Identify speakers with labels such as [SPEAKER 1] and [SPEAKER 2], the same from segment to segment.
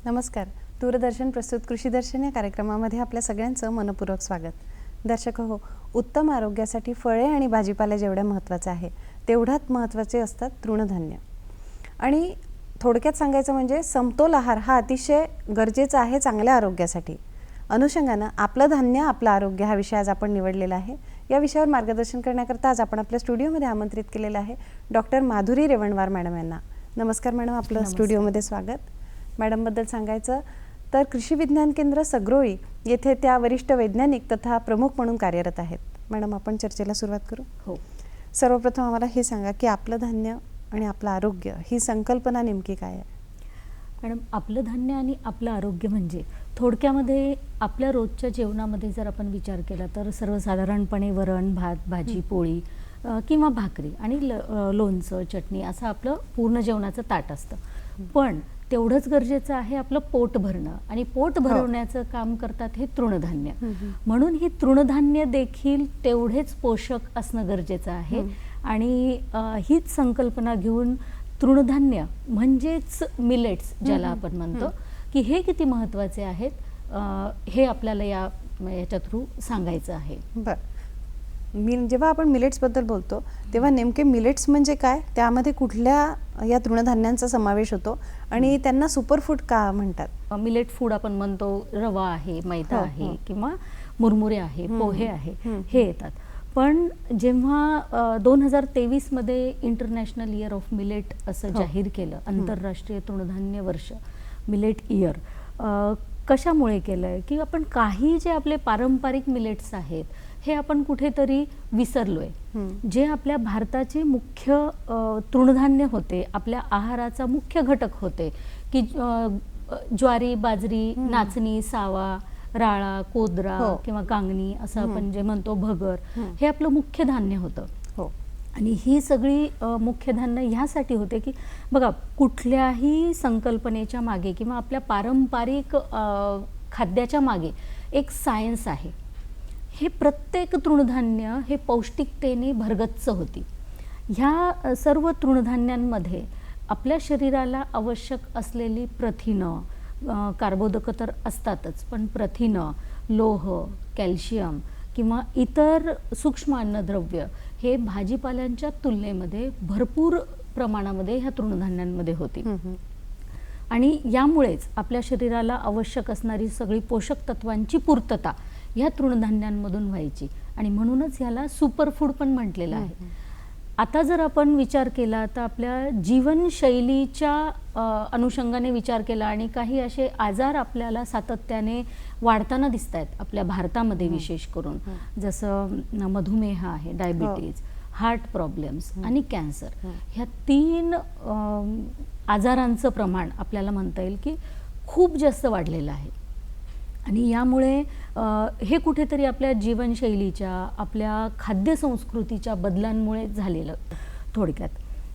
[SPEAKER 1] नमस्कार. दूरदर्शन प्रस्तुत कृषी दर्शन या कार्यक्रमामध्ये आपल्या सगळ्यांचं मनपूर्वक स्वागत. दर्शक हो, उत्तम आरोग्यासाठी फळे आणि भाजीपाला जेवढ्या महत्त्वाचं आहे तेवढ्याच महत्त्वाचे असतात तृणधान्य. आणि थोडक्यात सांगायचं म्हणजे समतोल आहार हा अतिशय गरजेचा आहे चांगल्या आरोग्यासाठी. अनुषंगानं आपलं धान्य आपलं आरोग्य हा विषय आज आपण निवडलेला आहे. या विषयावर मार्गदर्शन करण्याकरता आज आपण आपल्या स्टुडिओमध्ये आमंत्रित केलेलं आहे डॉक्टर माधुरी रेवणवार मॅडम यांना. नमस्कार मॅडम, आपलं स्टुडिओमध्ये स्वागत. मॅडमबद्दल सांगायचं तर कृषी विज्ञान केंद्र सगरोळी येथे त्या वरिष्ठ वैज्ञानिक तथा प्रमुख म्हणून कार्यरत आहेत. मॅडम, आपण चर्चेला सुरुवात करू.
[SPEAKER 2] हो.
[SPEAKER 1] सर्वप्रथम आम्हाला हे सांगा की आपलं धान्य आणि आपलं आरोग्य ही संकल्पना नेमकी काय आहे?
[SPEAKER 2] मॅडम, आपलं धान्य आणि आपलं आरोग्य म्हणजे थोडक्यामध्ये आपल्या रोजच्या जेवणामध्ये जर आपण विचार केला तर सर्वसाधारणपणे वरण, भात, भाजी, पोळी किंवा भाकरी आणि लोणचं, चटणी असं आपलं पूर्ण जेवणाचं ताट असतं. पण तेवढंच गरजेचं आहे आपलं पोट भरणं, आणि पोट भरवण्याचं काम करतात हे तृणधान्य. म्हणून ही तृणधान्य देखील तेवढेच पोषक असणं गरजेचं आहे. आणि हीच संकल्पना घेऊन तृणधान्य म्हणजेच मिलेट्स ज्याला आपण म्हणतो की हे किती महत्त्वाचे आहेत हे आपल्याला याच्या थ्रू सांगायचं आहे.
[SPEAKER 1] बरं, जेव्हा आपण मिलेट्सबद्दल बोलतो तेव्हा नेमके मिलेट्स म्हणजे काय, त्यामध्ये कुठल्या या तृणधान्यांचा समावेश होतो आणि त्यांना सुपरफूड का म्हणतात?
[SPEAKER 2] मिलेट फूड आपण म्हणतो, रवा आहे, मैदा आहे किंवा मुरमुरे आहे, पोहे आहे, हे येतात. पण जेव्हा 2023 मध्ये इंटरनॅशनल इयर ऑफ मिलेट असं जाहीर केलं, आंतरराष्ट्रीय तृणधान्य वर्ष, मिलेट इयर, कशामुळे केलंय की आपण काही जे आपले पारंपरिक मिलेट्स आहेत हे आपण कुठेतरी विसरलोय. जे आपल्या भारताचे मुख्य तृणधान्य होते, आपल्या आहाराचा मुख्य घटक होते की ज्वारी, बाजरी, नाचणी, सावा, राळा, कोदरा किंवा कांगणी असं आपण जे म्हणतो, भगर, हे आपलं मुख्य धान्य होतं. आणि ही सगळी मुख्य धान्य ह्यासाठी होते की बघा, कुठल्याही संकल्पनेच्या मागे किंवा आपल्या पारंपरिक खाद्याच्या मागे एक सायन्स आहे. हे प्रत्येक तृणधान्य हे पौष्टिकतेने भरगच्च होती. ह्या सर्व तृणधान्यांमध्ये आपल्या शरीराला आवश्यक असलेली प्रथिनं, कार्बोदकं तर असतातच, पण प्रथिनं, लोह, कॅल्शियम किंवा इतर सूक्ष्म अन्नद्रव्य हे भाजीपाल्यांच्या तुलनेमध्ये भरपूर प्रमाणामध्ये ह्या तृणधान्यांमध्ये होती. आणि यामुळेच आपल्या शरीराला आवश्यक असणारी सगळी पोषक तत्वांची पूर्तता ह्या तृणधान्यांमधून व्हायची. आणि म्हणूनच ह्याला सुपरफूड पण म्हटलेलं आहे. आता जर आपण विचार केला तर आपल्या जीवनशैलीच्या अनुषंगाने विचार केला आणि काही असे आजार आपल्याला सातत्याने वाढताना दिसत आहेत आपल्या भारतामध्ये, विशेष करून जसं मधुमेह आहे, डायबिटीज, हार्ट प्रॉब्लेम्स आणि कॅन्सर, ह्या 3 आजारांचं प्रमाण आपल्याला म्हणता येईल की खूप जास्त वाढलेलं आहे. आणि यामुळे हे कुठेतरी आपल्या जीवनशैलीच्या, आपल्या खाद्यसंस्कृतीच्या बदलांमुळे झालेलं थोडक्यात.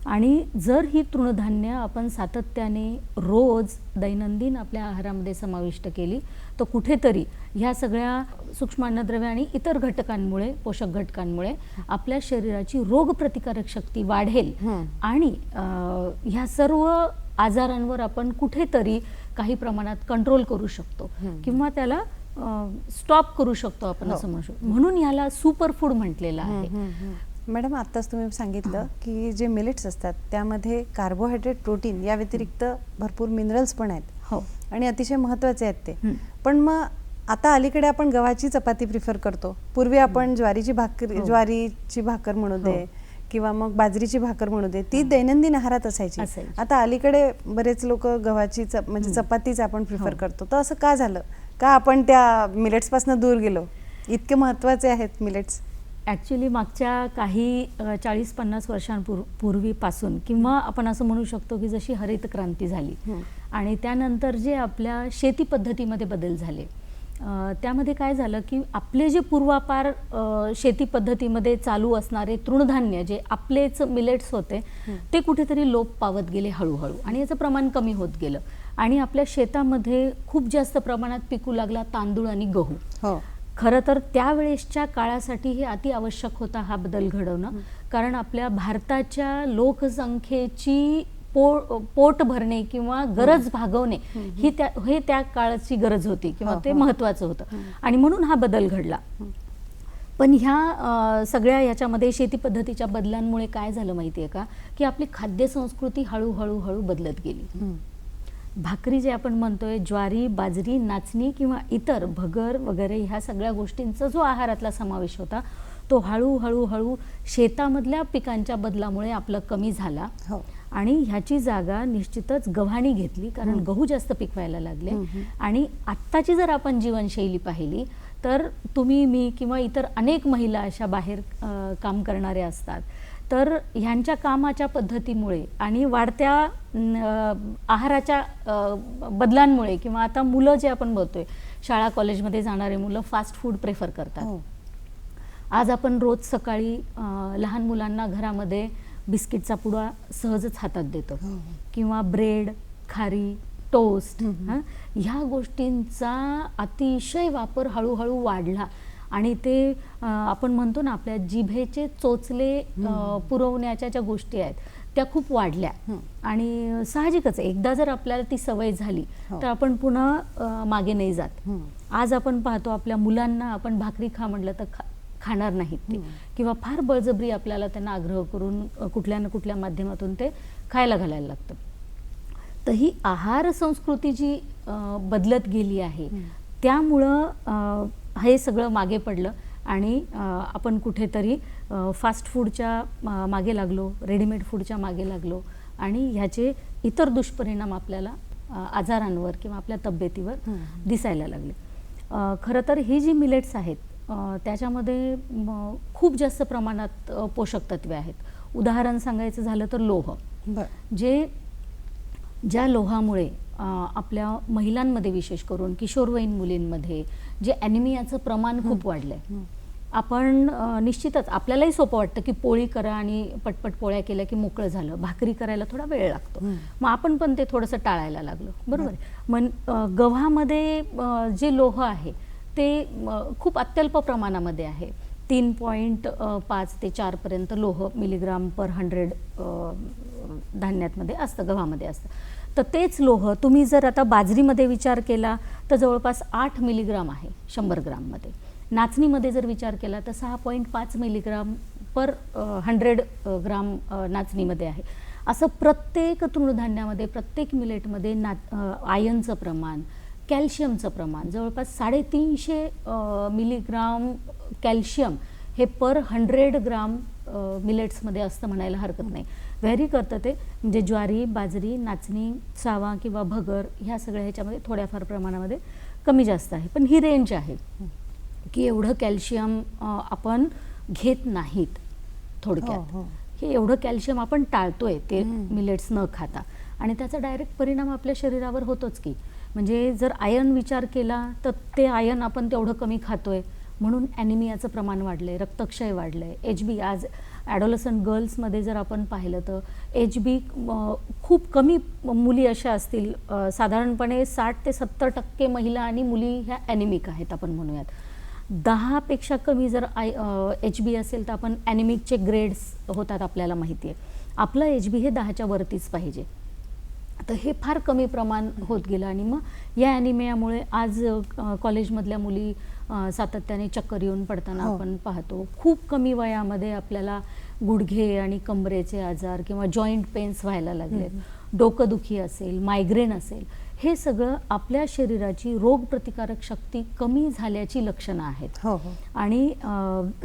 [SPEAKER 2] आणि जर ही तृणधान्य आपण सातत्याने रोज दैनंदिन आपल्या आहारामध्ये समाविष्ट केली तर कुठेतरी ह्या सगळ्या सूक्ष्म अन्नद्रव्य आणि इतर घटकांमुळे, पोषक घटकांमुळे आपल्या शरीराची रोगप्रतिकारक शक्ती वाढेल आणि ह्या सर्व आजारांवर आपण कुठेतरी काही प्रमाणात कंट्रोल करू शकतो किंवा त्याला स्टॉप करू शकतो आपण, असं म्हणू शकतो. म्हणून याला सुपरफूड म्हटलेलं आहे.
[SPEAKER 1] मॅडम, आत्ताच तुम्ही सांगितलं की जे मिलेट्स असतात त्यामध्ये कार्बोहायड्रेट, प्रोटीन या व्यतिरिक्त भरपूर मिनरल्स पण आहेत आणि अतिशय महत्त्वाचे आहेत ते. पण मग आता अलीकडे आपण गव्हाची चपाती प्रिफर करतो, पूर्वी आपण ज्वारीची भाकर म्हणू दे किंवा मग बाजरीची भाकर म्हणू दे, ती दैनंदिन आहारात असायची. आता अलीकडे बरेच लोक गव्हाची म्हणजे चपातीच आपण प्रिफर करतो. तर असं का झालं? का आपण त्या मिलेट्स पासून दूर गेलो? इतके महत्त्वाचे आहेत मिलेट्स.
[SPEAKER 2] ॲक्च्युली मागच्या काही 40-50 वर्षांपूर्वीपासून किंवा आपण असं म्हणू शकतो की जशी हरित क्रांती झाली आणि त्यानंतर जे आपल्या शेती पद्धतीमध्ये बदल झाले, त्यामध्ये काय झालं की आपले जे पूर्वापार शेती पद्धतीमध्ये चालू असणारे तृणधान्य जे आपलेच मिलेट्स होते ते कुठेतरी लोप पावत गेले हळूहळू आणि याचं प्रमाण कमी होत गेलं आणि आपल्या शेतामध्ये खूप जास्त प्रमाणात पिकू लागला तांदूळ आणि गहू. खरं तर त्यावेळेसच्या काळासाठी हे अति आवश्यक होता हा बदल घडवणं, कारण आपल्या भारताच्या लोकसंख्येची पोट भरणे किंवा गरज भागवणे हे त्या काळाची गरज होती किंवा ते महत्त्वाचं होतं आणि म्हणून हा बदल घडला. पण ह्या सगळ्या ह्याच्यामध्ये शेती पद्धतीच्या बदलांमुळे काय झालं माहिती आहे का, की आपली खाद्य संस्कृती हळूहळू बदलत गेली. भाकरी जे आपण म्हणतोय, ज्वारी, बाजरी, नाचणी किंवा इतर भगर वगैरे ह्या सगळ्या गोष्टींचा जो आहारातला समावेश होता तो हळूहळू शेतामधल्या पिकांच्या बदलामुळे आपलं कमी झाला आणि ह्याची जागा निश्चितच गव्हाणी घेतली, कारण गहू जास्त पिकवायला लागले. आणि आत्ताची जर आपण जीवनशैली पाहिली तर तुम्ही, मी किंवा इतर अनेक महिला अशा बाहेर काम करणाऱ्या असतात, तर ह्यांच्या कामाच्या पद्धतीमुळे आणि वाढत्या आहाराच्या बदलांमुळे किंवा आता मुलं जे आपण बघतोय शाळा कॉलेजमध्ये जाणारे मुलं फास्ट फूड प्रेफर करतात. आज आपण रोज सकाळी लहान मुलांना घरामध्ये बिस्किटचा पुडा सहजच हातात देतो किंवा ब्रेड, खारी, टोस्ट, ह्या गोष्टींचा अतिशय वापर हळूहळू वाढला आणि ते आपण म्हणतो ना आपल्या जिभेचे चोचले पुरवण्याच्या ज्या गोष्टी आहेत त्या खूप वाढल्या आणि साहजिकच एकदा जर आपल्याला ती सवय झाली तर आपण पुन्हा मागे नाही जात. आज आपण पाहतो आपल्या मुलांना आपण भाकरी खा म्हटलं तर खाणार नाहीत ते किंवा फार बळजबरी आपल्याला त्यांना आग्रह करून कुठल्या ना कुठल्या माध्यमातून ते खायला घालायला लागतं. तर ही आहार संस्कृती जी बदलत गेली आहे त्यामुळं हे सगळं मागे पडलं आणि आपण कुठेतरी फास्ट फूडच्या मागे लागलो, रेडीमेड फूडच्या मागे लागलो आणि ह्याचे इतर दुष्परिणाम आपल्याला आजारांवर किंवा आपल्या तब्येतीवर दिसायला लागले. खरं तर ही जी मिलेट्स आहेत त्याच्यामध्ये खूप जास्त प्रमाणात पोषक तत्वे आहेत. उदाहरण सांगायचं झालं तर लोह, ज्या लोहामुळे आपल्या महिलांमध्ये विशेष करून किशोरवयीन मुलींमध्ये जे ॲनिमियाचं प्रमाण खूप वाढलंय. आपण निश्चितच आपल्यालाही सोपं वाटतं की पोळी करा आणि पटपट पोळ्या केल्या की मोकळं झालं, भाकरी करायला थोडा वेळ लागतो, मग आपण पण ते थोडंसं टाळायला लागलो, बरोबर. मग गव्हामध्ये जे लोह आहे ते खूप अत्यल्प प्रमाणामध्ये आहे. 3.5 ते 4 पर्यंत लोह मिलीग्राम पर 100 धान्यामध्ये असतं, गव्हामध्ये असतं. तर तेच लोह तुम्ही जर आता बाजरीमध्ये विचार केला तर जवळपास 8 मिलीग्राम आहे 100 ग्राममध्ये. नाचणीमध्ये जर विचार केला तर 6.5 मिलीग्राम पर 100 ग्राम नाचणीमध्ये आहे. असं प्रत्येक तृणधान्यामध्ये, प्रत्येक मिलेटमध्ये आयर्नचं प्रमाण, कॅल्शियमचं प्रमाण जवळपास 350 मिलीग्राम कॅल्शियम हे पर 100 ग्राम मिलेट्समध्ये असतं म्हणायला हरकत नाही. व्हॅरी करतं ते, म्हणजे ज्वारी, बाजरी, नाचणी, सावा किंवा भगर ह्या सगळ्या ह्याच्यामध्ये थोड्याफार प्रमाणामध्ये कमी जास्त आहे, पण ही रेंज आहे की एवढं कॅल्शियम आपण घेत नाहीत. थोडक्यात हे एवढं कॅल्शियम आपण टाळतोय ते मिलेट्स न खाता आणि त्याचा डायरेक्ट परिणाम आपल्या शरीरावर होतोच की. म्हणजे जर आयर्न विचार केला तर ते आयर्न आपण तेवढं कमी खातोय म्हणून ॲनिमियाचं प्रमाण वाढलंय, रक्तक्षय वाढलंय. HB आज ॲडोलसंट गर्ल्समध्ये जर आपण पाहिलं तर HB खूप कमी मुली अशा असतील, साधारणपणे 60 ते 70% महिला आणि मुली ह्या ॲनिमिक आहेत आपण म्हणूयात. 10पेक्षा कमी जर HB असेल तर आपण ॲनिमिकचे ग्रेड्स होतात आपल्याला माहिती आहे. आपलं HB हे 10च्या वरतीच पाहिजे. तर हे फार कमी प्रमाण होत गेलं आणि मग या ॲनिमियामुळे आज कॉलेजमधल्या मुली सातत्याने चक्कर येऊन पडताना आपण पाहतो. खूप कमी वयामध्ये आपल्याला गुडघे आणि कमरेचे आजार किंवा जॉईंट पेन्स व्हायला लागले. डोकंदुखी असेल, मायग्रेन असेल, हे सगळं आपल्या शरीराची रोगप्रतिकारक शक्ती कमी झाल्याची लक्षणं आहेत. आणि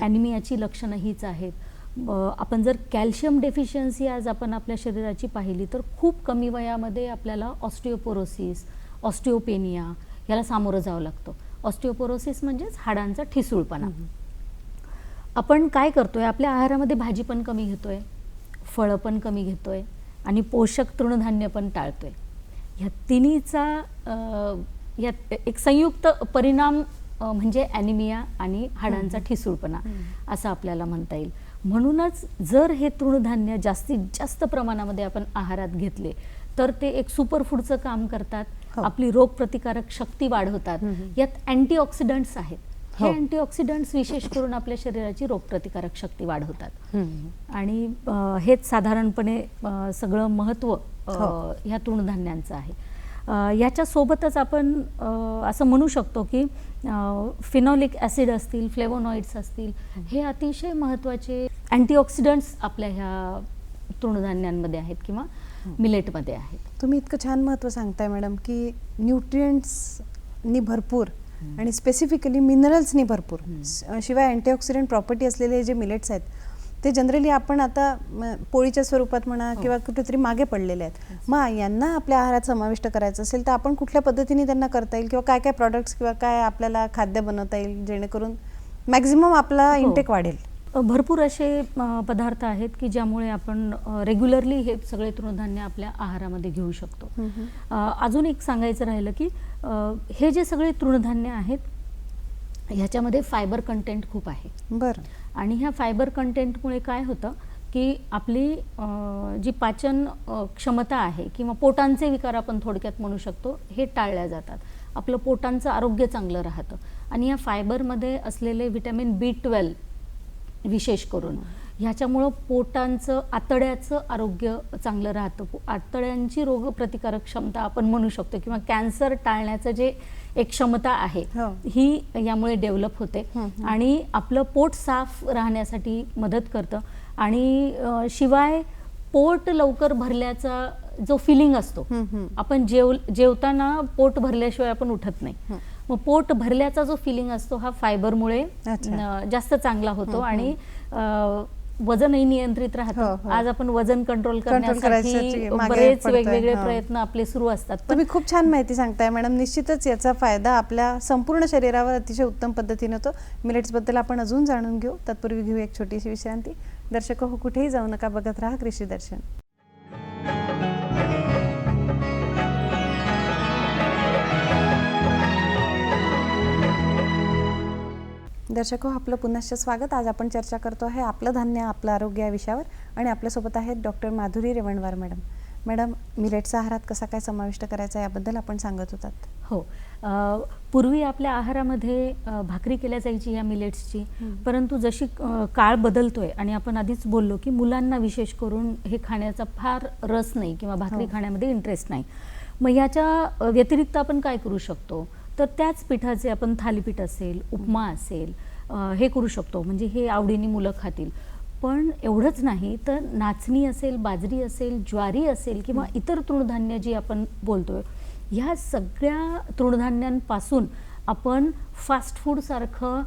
[SPEAKER 2] ॲनिमियाची लक्षणं हीच आहेत. आपण जर कॅल्शियम डेफिशियन्सी आज आपण आपल्या शरीराची पाहिली तर खूप कमी वयामध्ये आपल्याला ऑस्टिओपोरोसिस, ऑस्टिओपेनिया याला सामोरं जावं लागतं. ऑस्टिओपोरोसिस म्हणजेच हाडांचा ठिसूळपणा. आपण काय करतोय, आपल्या आहारामध्ये भाजी पण कमी घेतोय, फळं पण कमी घेतोय आणि पोषक तृणधान्य पण टाळतोय. ह्या तिन्हीचा यात एक संयुक्त परिणाम म्हणजे ॲनिमिया आणि हाडांचा ठिसूळपणा असं आपल्याला म्हणता येईल. म्हणूनच जर हे तृणधान्य जास्तीत जास्त प्रमाणामध्ये आपण आहारात घेतले तर ते एक सुपरफूडचं काम करतात. आपली रोगप्रतिकारक शक्ती वाढवतात. यात अँटीऑक्सिडंट्स आहेत. हे अँटीऑक्सिडंट्स विशेष करून आपल्या शरीराची रोगप्रतिकारक शक्ती वाढवतात. आणि हेच साधारणपणे सगळं महत्त्व ह्या तृणधान्यांचं आहे. याच्यासोबतच आपण असं म्हणू शकतो की फिनॉलिक ॲसिड असतील, फ्लेवोनॉइड्स असतील, हे अतिशय महत्त्वाचे अँटीऑक्सिडंट्स आपल्या ह्या तृणधान्यांमध्ये आहेत किंवा मिलेटमध्ये आहेत.
[SPEAKER 1] तुम्ही इतकं छान महत्त्व सांगताय मॅडम की न्यूट्रिएंट्सनी भरपूर आणि स्पेसिफिकली मिनरल्सनी भरपूर, शिवाय अँटीऑक्सिडंट प्रॉपर्टी असलेले जे मिलेट्स आहेत ते जनरली आपण आता पोळीच्या स्वरूपात म्हणा किंवा कुठेतरी मागे पडलेले आहेत. मग यांना आपल्या आहारात समाविष्ट करायचं असेल तर आपण कुठल्या पद्धतीने त्यांना करता येईल किंवा काय काय प्रॉडक्ट्स किंवा काय आपल्याला खाद्य बनवता येईल जेणेकरून मॅक्झिमम आपला इंटेक वाढेल?
[SPEAKER 2] भरपूर असे पदार्थ आहेत की ज्यामुळे आपण रेग्युलरली हे सगळे तृणधान्य आपल्या आहारामध्ये घेऊ शकतो. अजून एक सांगायचं राहिलं की हे जे सगळे तृणधान्य आहेत ह्याच्यामध्ये फायबर कंटेंट खूप आहे.
[SPEAKER 1] बरं.
[SPEAKER 2] आणि ह्या फायबर कंटेंटमुळे काय होतं की आपली जी पाचन क्षमता आहे किंवा पोटांचे विकार आपण थोडक्यात म्हणू शकतो हे टाळल्या जातात. आपलं पोटांचं आरोग्य चांगलं राहतं. आणि या फायबरमध्ये असलेले व्हिटॅमिन B12 विशेष करून ह्याच्यामुळं पोटांचं, आतड्याचं आरोग्य चांगलं राहतं. आतड्यांची रोगप्रतिकारक क्षमता आपण म्हणू शकतो किंवा कॅन्सर टाळण्याचं जे एक क्षमता आहे ही यामुळे डेव्हलप होते आणि आपलं पोट साफ राहण्यासाठी मदत करतं. आणि शिवाय पोट लवकर भरल्याचा जो फिलिंग असतो, आपण जेवताना पोट भरल्याशिवाय आपण उठत नाही. मग पोट भरल्याचा जो फिलिंग असतो हा फायबरमुळे जास्त चांगला होतो आणि वजनही नियंत्रित राहतं. आज आपण वजन कंट्रोल करण्यासाठी बरेच वेगवेगळे प्रयत्न आपले सुरू असतात.
[SPEAKER 1] तुम्ही खूप छान माहिती सांगताय मॅडम. निश्चितच याचा फायदा आपल्या संपूर्ण शरीरावर अतिशय उत्तम पद्धतीने होतो. मिलेट्सबद्दल आपण अजून जाणून घेऊ. तत्पूर्वी घेऊ एक छोटीशी विश्रांती. दर्शक हो, कुठेही जाऊ नका, बघत राहा कृषी दर्शन. दर्शक हो, आपलं पुनश्च स्वागत. आज आपण चर्चा करतो आहे आपलं धान्य आपलं आरोग्य या विषयावर आणि आपल्यासोबत आहेत डॉक्टर माधुरी रेवणवार मॅडम. मॅडम, मिलेट्सचा आहारात कसा काय समाविष्ट करायचा याबद्दल आपण सांगत होतात.
[SPEAKER 2] हो, पूर्वी आपल्या आहारामध्ये भाकरी केल्या जायची या मिलेट्सची, परंतु जशी काळ बदलतोय आणि आपण आधीच बोललो की मुलांना विशेष करून हे खाण्याचा फार रस नाही किंवा भाकरी खाण्यामध्ये इंटरेस्ट नाही. मग याच्या व्यतिरिक्त आपण काय करू शकतो तर त्याच पिठाचे आपण थालीपीठ असेल, उपमा असेल हे करू शकतो. म्हणजे हे आवडीने मुलं खातील. पण एवढंच नाही तर नाचणी असेल, बाजरी असेल, ज्वारी असेल किंवा इतर तृणधान्य जी आपण बोलतोय ह्या सगळ्या तृणधान्यांपासून आपण फास्ट फूड सारखं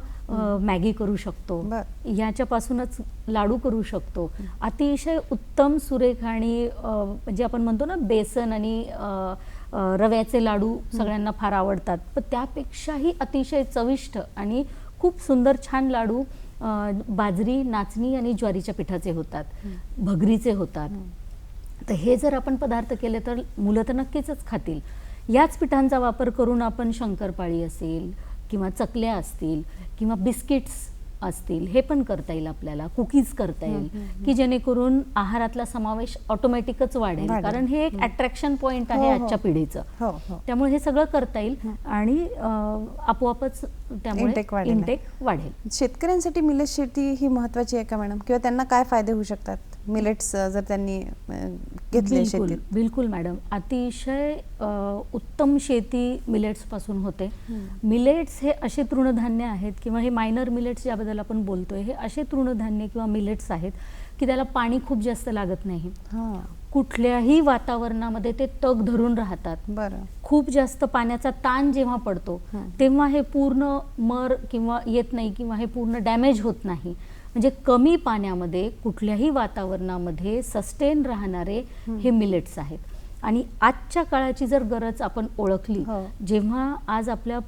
[SPEAKER 2] मॅगी करू शकतो. याच्यापासूनच लाडू करू शकतो. अतिशय उत्तम सुरेख आणि म्हणजे आपण म्हणतो ना बेसन आणि रव्याचे लाडू सगळ्यांना फार आवडतात. पण त्यापेक्षाही अतिशय चविष्ट आणि खूप सुंदर छान लाडू बाजरी, नाचणी आणि ज्वारीच्या पिठाचे होतात, भगरीचे होतात. तर हे जर आपण पदार्थ केले तर मुलं तर नक्कीच खातील. याच पिठांचा वापर करून आपण शंकरपाळी असेल किंवा चकल्या असतील किंवा बिस्किट्स असतील हे पण करता येईल आपल्याला. कुकीज करता येईल की जेणेकरून आहारातला समावेश ऑटोमॅटिकच वाढेल. कारण हे एक अट्रॅक्शन पॉइंट आहे आजच्या पिढीचं. त्यामुळे हे सगळं करता येईल आणि आपोआपच त्यामुळे इंटेक वाढेल.
[SPEAKER 1] शेतकऱ्यांसाठी मिलेट शेती ही महत्वाची आहे का मॅडम, किंवा त्यांना काय फायदे होऊ शकतात मिलेट्स जर त्यांनी घेतले शेतीत?
[SPEAKER 2] बिलकुल मॅडम, अतिशय उत्तम शेती मिलेट्स पासून होते. मिलेट्स हे असे तृणधान्य आहेत किंवा हे मायनर मिलेट्स ज्याबद्दल आपण बोलतोय हे असे तृणधान्य किंवा मिलेट्स आहेत की त्याला पाणी खूप जास्त लागत नाही. कुठल्याही वातावरणामध्ये ते तग धरून राहतात.
[SPEAKER 1] बरं.
[SPEAKER 2] खूप जास्त पाण्याचा ताण जेव्हा पडतो तेव्हा हे पूर्ण मर किंवा येत नाही किंवा हे पूर्ण डॅमेज होत नाही. म्हणजे कमी पाण्यामध्ये कुठल्याही वातावरणामध्ये सस्टेन राहणारे हे मिलेट्स आहेत. आणि आजच्या काळाची जर गरज आपण ओळखली, जेव्हा आज आपल्या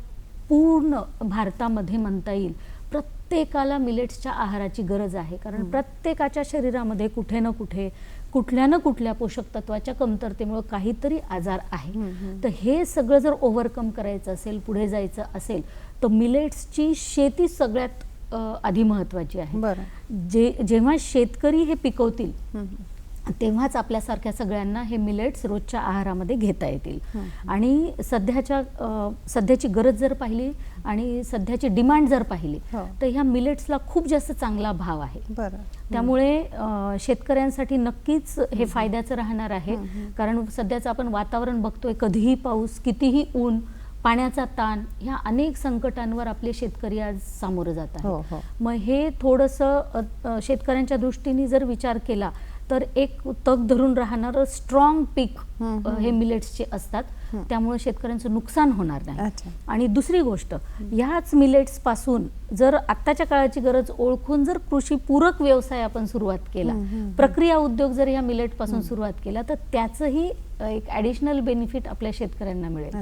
[SPEAKER 2] पूर्ण भारतामध्ये म्हणता येईल प्रत्येकाला मिलेट्सच्या आहाराची गरज आहे, कारण प्रत्येकाच्या शरीरामध्ये कुठे ना कुठे कुठल्या ना कुठल्या पोषक तत्वाच्या कमतरतेमुळे काहीतरी आजार आहे. तर हे सगळं जर ओव्हरकम करायचं असेल, पुढे जायचं असेल, तर मिलेट्सची शेती सगळ्यात आधी महत्त्वाची आहे. जेव्हा शेतकरी हे पिकवतील तेव्हाच आपल्यासारख्या सगळ्यांना हे मिलेट्स रोजच्या आहारामध्ये घेता येतील. आणि सध्याची गरज जर पाहिली आणि सध्याची डिमांड जर पाहिली तर ह्या मिलेट्सला खूप जास्त चांगला भाव आहे. त्यामुळे शेतकऱ्यांसाठी नक्कीच हे फायद्याचं राहणार आहे, कारण सध्याचं आपण वातावरण बघतोय, कधीही पाऊस, कितीही ऊन, पाण्याचा ताण, ह्या अनेक संकटांवर आपले शेतकरी आज सामोरं जात आहेत. मग हे थोडंसं शेतकऱ्यांच्या दृष्टीने जर विचार केला तर एक तग धरून राहणारं स्ट्रॉंग पीक हे मिलेट्सचे असतात, त्यामुळे शेतकऱ्यांचं नुकसान होणार नाही. आणि दुसरी गोष्ट, ह्याच मिलेट्स पासून जर आत्ताच्या काळाची गरज ओळखून जर कृषी पूरक व्यवसाय आपण सुरुवात केला, प्रक्रिया उद्योग जर या मिलेट पासून सुरुवात केला, तर त्याचंही एक ॲडिशनल बेनिफिट आपल्या शेतकऱ्यांना मिळेल.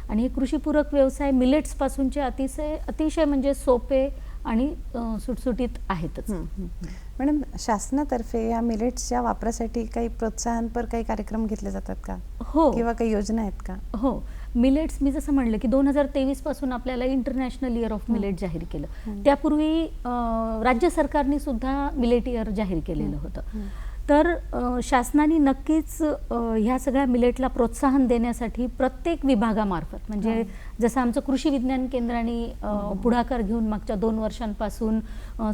[SPEAKER 2] आणि हे कृषीपूरक व्यवसाय मिलेट्स पासूनचे अतिशय म्हणजे सोपे आणि सुटसुटीत आहेतच.
[SPEAKER 1] मॅडम, शासनातर्फे या मिलेट्सच्या वापरासाठी काही प्रोत्साहनपर काही कार्यक्रम घेतले जातात का? किंवा काही योजना आहेत का?
[SPEAKER 2] हो, मिलेट्स मी जसं म्हणलं की 2023 पासून आपल्याला इंटरनॅशनल इयर ऑफ मिलेट जाहीर केलं. त्यापूर्वी राज्य सरकारने सुद्धा मिलेट इयर जाहीर केलेलं होतं. तर शासनाने नक्कीच ह्या सगळ्या मिलेटला प्रोत्साहन देण्यासाठी प्रत्येक विभागामार्फत, म्हणजे जसं आमचं कृषी विज्ञान केंद्राने पुढाकार घेऊन मागच्या 2 वर्षांपासून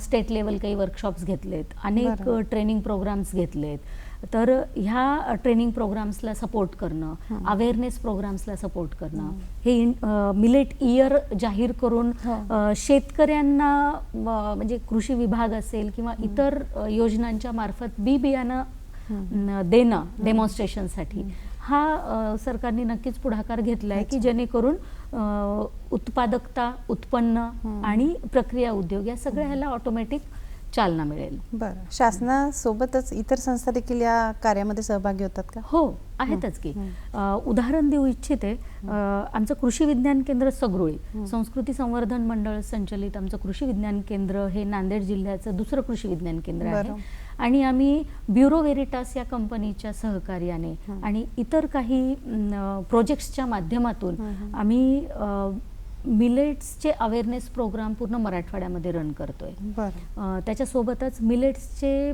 [SPEAKER 2] स्टेट लेवल काही वर्कशॉप्स घेतलेत, अनेक ट्रेनिंग प्रोग्राम्स घेतलेत. तर ह्या ट्रेनिंग प्रोग्राम्सला सपोर्ट करणं, अवेअरनेस प्रोग्राम्सला सपोर्ट करणं, हे मिलेट इयर जाहीर करून शेतकऱ्यांना म्हणजे कृषी विभाग असेल किंवा इतर योजनांच्या मार्फत बी बियाणं देणं डेमॉन्स्ट्रेशनसाठी, हा सरकारने नक्कीच पुढाकार घेतला आहे की जेणेकरून उत्पादकता, उत्पन्न आणि प्रक्रिया उद्योग या सगळ्या ह्याला ऑटोमॅटिक चालना मिळेल.
[SPEAKER 1] बरं, शासनासोबतच इतर संस्था देखील या कार्यामध्ये सहभागी होतात का?
[SPEAKER 2] हो, आहेतच की. उदाहरण देऊ इच्छिते, आमचं कृषी विज्ञान केंद्र सगरुळी, संस्कृती संवर्धन मंडळ संचलित आमचं कृषी विज्ञान केंद्र हे नांदेड जिल्ह्याचं दुसरं कृषी विज्ञान केंद्र आहे. आणि आम्ही ब्युरो व्हेरिटास या कंपनीच्या सहकार्याने आणि इतर काही प्रोजेक्ट्सच्या माध्यमातून आम्ही मिलेट्सचे अवेअरनेस प्रोग्राम पूर्ण मराठवाड्यामध्ये रन करतोय. त्याच्यासोबतच मिलेट्सचे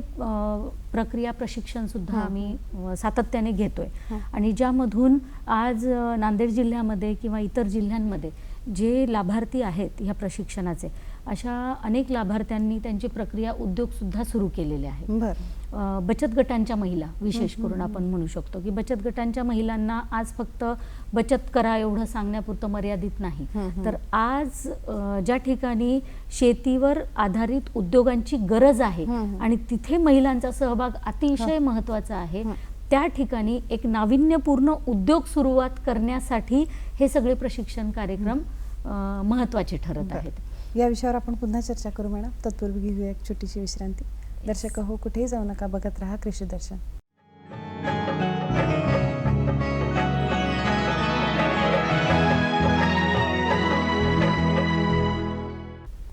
[SPEAKER 2] प्रक्रिया प्रशिक्षण सुद्धा आम्ही सातत्याने घेतोय. आणि ज्यामधून आज नांदेड जिल्ह्यामध्ये किंवा इतर जिल्ह्यांमध्ये जे लाभार्थी आहेत ह्या प्रशिक्षणाचे, अशा अनेक लाभार्थ्यांनी त्यांची प्रक्रिया उद्योग सुद्धा सुरू केलेले आहेत. बचत गटांच्या महिला विशेष करून आपण म्हणू शकतो की बचत गटांच्या महिलांना आज फक्त बचत करा एवढं सांगण्यापुरतं मर्यादित नाही, तर आज ज्या ठिकाणी शेतीवर आधारित उद्योगांची गरज आहे आणि तिथे महिलांचा सहभाग अतिशय महत्त्वाचा आहे, त्या ठिकाणी एक नाविन्यपूर्ण उद्योग सुरुवात करण्यासाठी हे सगळे प्रशिक्षण कार्यक्रम महत्त्वाचे ठरत आहेत.
[SPEAKER 1] या विषयावर आपण पुन्हा चर्चा करू मॅडम. तत्पूर्वी घेऊया एक छोटीशी विश्रांती. दर्शक हो, कुठेही जाऊ नका, बघत रहा कृषी दर्शन.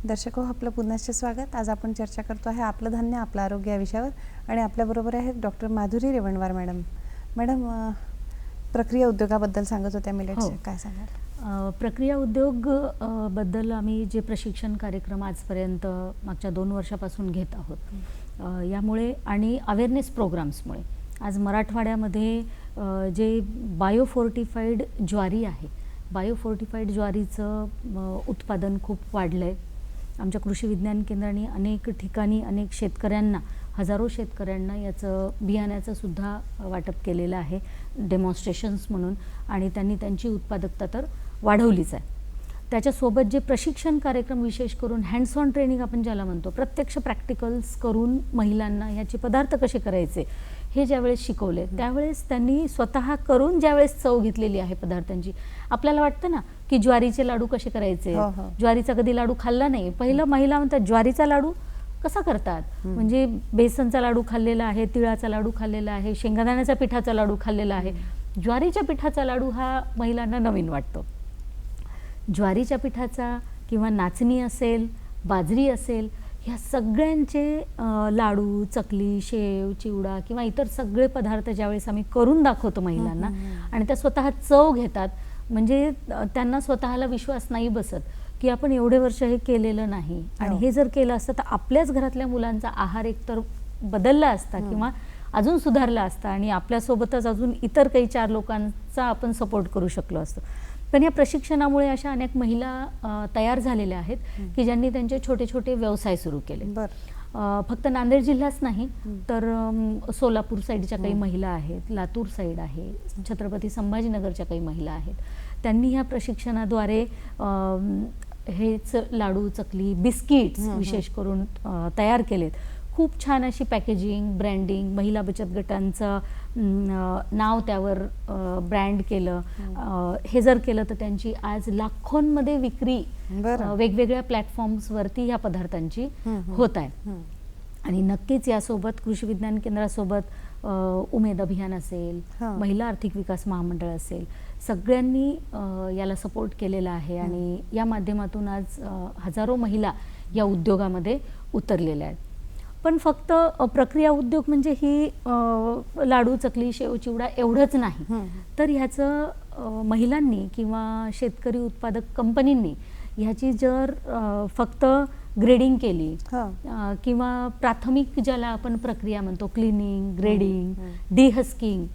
[SPEAKER 1] दर्शक हो, आपलं पुन्हाचे स्वागत. आज आपण चर्चा करतो आहे आपलं धान्य आपलं आरोग्य या विषयावर आणि आपल्याबरोबर आहेत डॉक्टर माधुरी रेवणवार मॅडम. मॅडम, प्रक्रिया उद्योगाबद्दल सांगत होत्या मिलेट्सच्या, काय सांगाल?
[SPEAKER 2] प्रक्रिया उद्योग बद्दल आम्ही जे प्रशिक्षण कार्यक्रम आजपर्यंत मागच्या 2 वर्षापासून घेत आहोत, यामुळे आणि अवेअरनेस प्रोग्राम्समुळे आज मराठवाड्यामध्ये जे बायोफोर्टिफाईड ज्वारी आहे, बायोफोर्टिफाईड ज्वारीचं उत्पादन खूप वाढलं आहे. आमच्या कृषी विज्ञान केंद्राने अनेक ठिकाणी अनेक शेतकऱ्यांना, हजारो शेतकऱ्यांना याचं बियाण्याचं सुद्धा वाटप केलेलं आहे डेमॉन्स्ट्रेशन्स म्हणून, आणि त्यांनी त्यांची उत्पादकता तर वाढवलीच आहे. त्याच्यासोबत जे प्रशिक्षण कार्यक्रम विशेष करून हँड्स ऑन ट्रेनिंग आपण ज्याला म्हणतो, प्रत्यक्ष प्रॅक्टिकल्स करून महिलांना ह्याचे पदार्थ कसे करायचे हे ज्यावेळेस शिकवले, त्यावेळेस त्यांनी स्वतः करून ज्यावेळेस चव घेतलेली आहे पदार्थांची. आपल्याला वाटतं ना की ज्वारीचे लाडू कसे करायचे, ज्वारीचा कधी लाडू खाल्ला नाही, पहिलं महिला म्हणतात ज्वारीचा लाडू, कसा करतात, म्हणजे बेसनचा लाडू खाल्लेला आहे, तिळाचा लाडू खाल्लेला आहे, शेंगदाण्याच्या पिठाचा लाडू खाल्लेला आहे. ज्वारीच्या पिठाचा लाडू हा महिलांना नवीन वाटतो. ज्वारीच्या पिठाचा किंवा नाचणी असेल, बाजरी असेल, ह्या सगळ्यांचे लाडू, चकली, शेव, चिवडा किंवा इतर सगळे पदार्थ ज्यावेळेस आम्ही करून दाखवतो महिलांना आणि त्या स्वतः चव घेतात, म्हणजे त्यांना स्वतःला विश्वास नाही बसत की आपण एवढे वर्ष हे केलेलं नाही आणि हे जर केलं असतं तर आपल्याच घरातल्या मुलांचा आहार एकतर बदलला असता किंवा अजून सुधारला असता आणि आपल्यासोबतच अजून इतर काही 4 लोकांचा आपण सपोर्ट करू शकलो असतो. पण या प्रशिक्षणामुळे अशा अनेक महिला तयार झालेल्या आहेत की ज्यांनी त्यांचे छोटे छोटे व्यवसाय सुरू केले. फक्त नांदेड जिल्हाच नाही तर सोलापूर साईडच्या काही महिला आहेत, लातूर साईड आहे, छत्रपती संभाजीनगरच्या काही महिला आहेत. त्यांनी ह्या प्रशिक्षणाद्वारे हेच लाडू, चकली, बिस्किट्स विशेष करून तयार केलेत. खूप छान अशी पॅकेजिंग, ब्रँडिंग, महिला बचत गटांचं नाव त्यावर ब्रँड केलं. हे जर केलं तर त्यांची आज लाखोंमध्ये विक्री वेगवेगळ्या प्लॅटफॉर्म्सवरती ह्या पदार्थांची होत आहे. आणि नक्कीच यासोबत कृषी विज्ञान केंद्रासोबत उमेद अभियान असेल, महिला आर्थिक विकास महामंडळ असेल, सगळ्यांनी याला सपोर्ट केलेला आहे आणि या माध्यमातून आज हजारो महिला या उद्योगामध्ये उतरलेल्या आहेत. पण फक्त प्रक्रिया उद्योग म्हणजे ही लाडू, चकली, शेव, चिवडा एवढंच नाही, तर ह्याचं महिलांनी किंवा शेतकरी उत्पादक कंपनींनी ह्याची जर फक्त ग्रेडिंग केली किंवा प्राथमिक ज्याला आपण प्रक्रिया म्हणतो, क्लिनिंग, ग्रेडिंग, डिहस्किंग,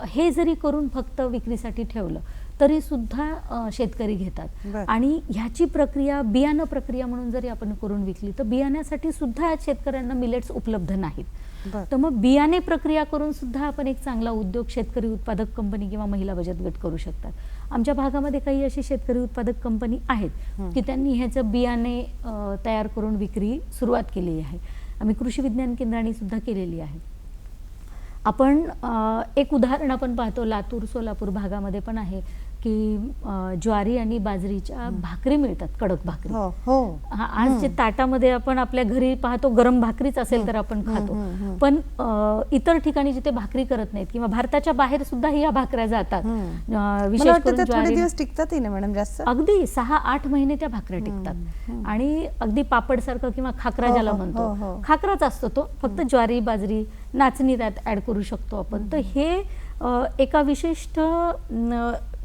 [SPEAKER 2] हे जरी करून फक्त विक्रीसाठी ठेवलं तरी सुद्धा शेतकरी घेतात. आणि ह्याची प्रक्रिया बियाणं प्रक्रिया म्हणून जरी आपण करून विकली तर बियाण्यासाठी सुद्धा आज शेतकऱ्यांना मिलेट्स उपलब्ध नाहीत. तर मग बियाणे प्रक्रिया करून सुद्धा आपण एक चांगला उद्योग शेतकरी उत्पादक कंपनी किंवा महिला बचत गट करू शकतात. आमच्या भागामध्ये काही अशी शेतकरी उत्पादक कंपनी आहेत की त्यांनी ह्याचं बियाणे तयार करून विक्री सुरुवात केली आहे. आम्ही कृषी विज्ञान केंद्राने सुद्धा केलेली आहे. आपण एक उदाहरण आपण पाहतो लातूर, सोलापूर भागामध्ये पण आहे की ज्वारी आणि बाजरीच्या भाकरी मिळतात, कडक भाकरी. आज जे ताटामध्ये आपण आपल्या घरी पाहतो गरम भाकरीच असेल तर आपण खातो, पण इतर ठिकाणी जिथे भाकरी करत नाहीत किंवा भारताच्या बाहेर सुद्धा ह्या भाकऱ्या जातात. विशेष करून ज्वारी
[SPEAKER 1] टिकतात ना मॅडम जास्त,
[SPEAKER 2] अगदी 6-8 महिने त्या भाकऱ्या टिकतात. आणि अगदी पापड सारखं किंवा खाकरा ज्याला म्हणतो, खाकराच असतो तो, फक्त ज्वारी, बाजरी, नाचणी त्यात ऍड करू शकतो आपण. तर हे एका विशिष्ट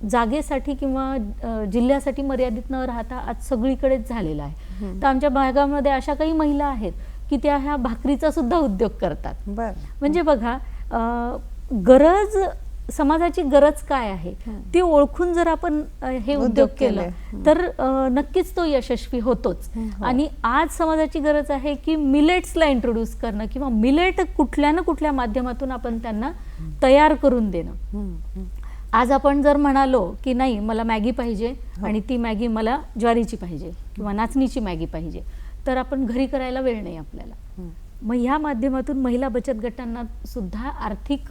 [SPEAKER 2] जागेसाठी किंवा जिल्ह्यासाठी मर्यादित न राहता आज सगळीकडेच झालेला आहे. तर आमच्या भागामध्ये अशा काही महिला आहेत की त्या ह्या भाकरीचा सुद्धा उद्योग करतात. म्हणजे बघा, गरज, समाजाची गरज काय आहे ती ओळखून जर आपण हे उद्योग केलं तर नक्कीच तो यशस्वी होतोच. आणि आज समाजाची गरज आहे की मिलेट्सला इंट्रोड्यूस करणं किंवा मिलेट कुठल्या ना कुठल्या माध्यमातून आपण त्यांना तयार करून देणं. आज आपण जर म्हणालो की नाही मला मॅगी पाहिजे आणि ती मॅगी मला ज्वारीची पाहिजे किंवा नाचणीची मॅगी पाहिजे, तर आपण घरी करायला वेळ नाही आपल्याला. मग ह्या माध्यमातून महिला बचत गटांना सुद्धा आर्थिक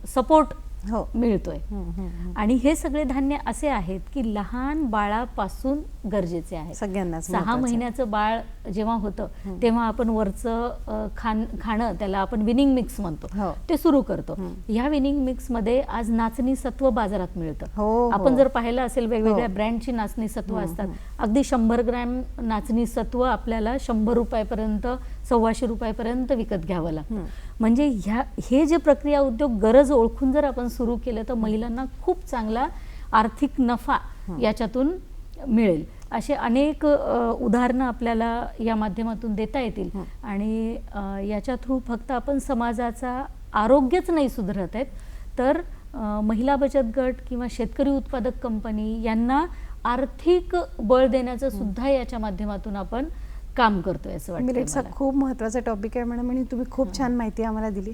[SPEAKER 2] सपोर्ट मिळतोय. आणि हे सगळे धान्य असे आहेत की लहान बाळापासून गरजेचे आहे.
[SPEAKER 1] सगळ्यांना
[SPEAKER 2] 6 महिन्याचं बाळ जेव्हा होतं तेव्हा आपण वरचं खाणं त्याला आपण विनिंग मिक्स म्हणतो, ते सुरू करतो. ह्या विनिंग मिक्स मध्ये आज नाचणी सत्व बाजारात मिळतं. आपण जर पाहिलं असेल वेगवेगळ्या ब्रँडची नाचणी सत्व असतात. अगदी 100 ग्रॅम नाचणी सत्व आपल्याला 100 रुपयापर्यंत, 125 रुपयापर्यंत विकत घ्यावं लागतं. म्हणजे हे जे प्रक्रिया उद्योग गरज ओळखून जर आपण सुरू केलं तर महिलांना खूप चांगला आर्थिक नफा याच्यातून मिळेल. असे अनेक उदाहरणं आपल्याला या माध्यमातून देता येतील. आणि याच्या थ्रू फक्त आपण समाजाचा आरोग्यच नाही सुधारत आहेत, तर महिला बचत गट किंवा शेतकरी उत्पादक कंपनी यांना आर्थिक बळ देण्याचं सुद्धा याच्या माध्यमातून आपण काम करतोय असं वाटतं.
[SPEAKER 1] मिलेट्स हा खूप महत्त्वाचा टॉपिक आहे मॅडम आणि तुम्ही खूप छान माहिती आम्हाला दिली.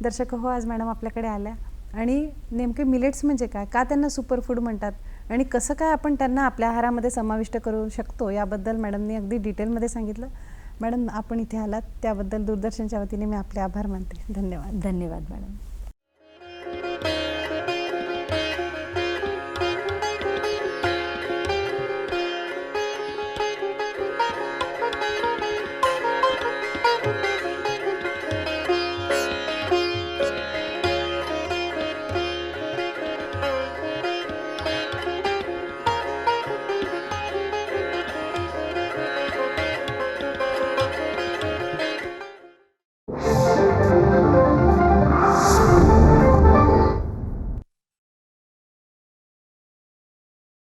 [SPEAKER 1] दर्शक हो, आज मॅडम आपल्याकडे आल्या आणि नेमके मिलेट्स म्हणजे काय, का त्यांना सुपरफूड म्हणतात आणि कसं काय आपण त्यांना आपल्या आहारामध्ये समाविष्ट करू शकतो याबद्दल मॅडमनी अगदी डिटेलमध्ये सांगितलं. मॅडम आपण इथे आलात त्याबद्दल दूरदर्शनच्या वतीने मी आपले आभार मानते. धन्यवाद.
[SPEAKER 2] धन्यवाद मॅडम.